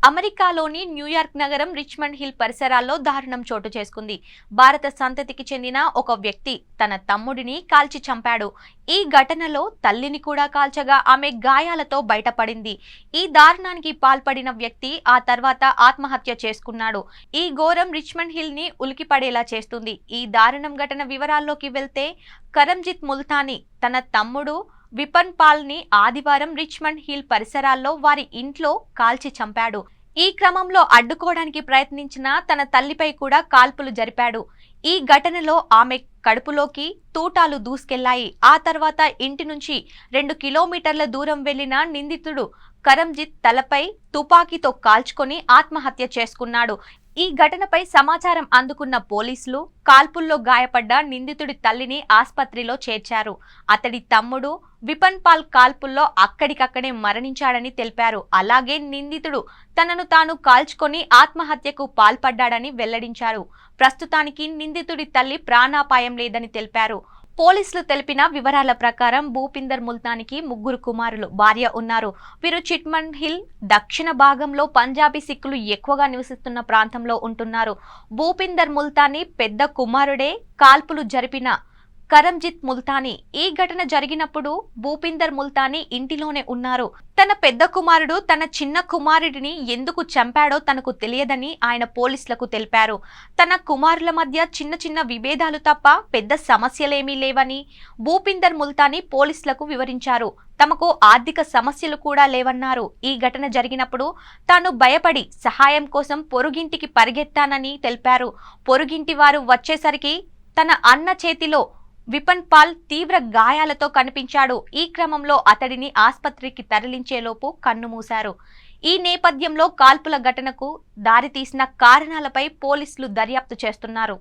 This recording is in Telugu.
అమెరికాలోని న్యూయార్క్ నగరం రిచ్మండ్ హిల్ పరిసరాల్లో దారుణం చోటు చేసుకుంది. భారత సంతతికి చెందిన ఒక వ్యక్తి తన తమ్ముడిని కాల్చి చంపాడు. ఈ ఘటనలో తల్లిని కూడా కాల్చగా ఆమె గాయాలతో బయటపడింది. ఈ దారుణానికి పాల్పడిన వ్యక్తి ఆ తర్వాత ఆత్మహత్య చేసుకున్నాడు. ఈ ఘోరం రిచ్మండ్ హిల్ ని ఉలికిపడేలా చేస్తుంది. ఈ దారుణం ఘటన వివరాల్లోకి వెళ్తే, కరంజిత్ ముల్తానీ తన తమ్ముడు విపన్ పాల్ ని ఆదివారం రిచ్మండ్ హిల్ పరిసరాల్లో వారి ఇంట్లో కాల్చి చంపాడు. ఈ క్రమంలో అడ్డుకోవడానికి ప్రయత్నించిన తన తల్లిపై కూడా కాల్పులు జరిపాడు. ఈ ఘటనలో ఆమె కడుపులోకి తూటాలు దూసుకెళ్లాయి. ఆ తర్వాత ఇంటి నుంచి 2 కిలోమీటర్ల దూరం వెళ్లిన నిందితుడు కరంజిత్ తలపై తుపాకీతో కాల్చుకొని ఆత్మహత్య చేసుకున్నాడు. ఈ ఘటనపై సమాచారం అందుకున్న పోలీసులు కాల్పుల్లో గాయపడ్డ నిందితుడి తల్లిని ఆస్పత్రిలో చేర్చారు. అతడి తమ్ముడు విపన్ పాల్ కాల్పుల్లో అక్కడికక్కడే మరణించాడని తెలిపారు. అలాగే నిందితుడు తనను తాను కాల్చుకొని ఆత్మహత్యకు పాల్పడ్డాడని వెల్లడించారు. ప్రస్తుతానికి నిందితుడి తల్లి ప్రాణాపాయం లేదని తెలిపారు. పోలీసులు తెలిపిన వివరాల ప్రకారం భూపిందర్ ముల్తానీకి 3 కుమారులు, భార్య ఉన్నారు. వీరు రిచ్మండ్ హిల్ దక్షిణ భాగంలో పంజాబీ సిక్కులు ఎక్కువగా నివసిస్తున్న ప్రాంతంలో ఉంటున్నారు. భూపిందర్ ముల్తానీ పెద్ద కుమారుడే కాల్పులు జరిపిన కరంజిత్ ముల్తానీ. ఈ ఘటన జరిగినప్పుడు భూపిందర్ ముల్తానీ ఇంటిలోనే ఉన్నారు. తన పెద్ద కుమారుడు తన చిన్న కుమారుడిని ఎందుకు చంపాడో తనకు తెలియదని ఆయన పోలీసులకు తెలిపారు. తన కుమారుల మధ్య చిన్న చిన్న విభేదాలు తప్ప పెద్ద సమస్యలేమీ లేవని భూపిందర్ ముల్తానీ పోలీసులకు వివరించారు. తమకు ఆర్థిక సమస్యలు కూడా లేవన్నారు. ఈ ఘటన జరిగినప్పుడు తాను భయపడి సహాయం కోసం పొరుగింటికి పరిగెత్తానని తెలిపారు. పొరుగింటి వారు వచ్చేసరికి తన అన్న చేతిలో విపన్ పాల్ తీవ్ర గాయాలతో కనిపించాడు. ఈ క్రమంలో అతడిని ఆస్పత్రికి తరలించేలోపు కన్నుమూశారు. ఈ నేపథ్యంలో కాల్పుల ఘటనకు దారితీసిన కారణాలపై పోలీసులు దర్యాప్తు చేస్తున్నారు.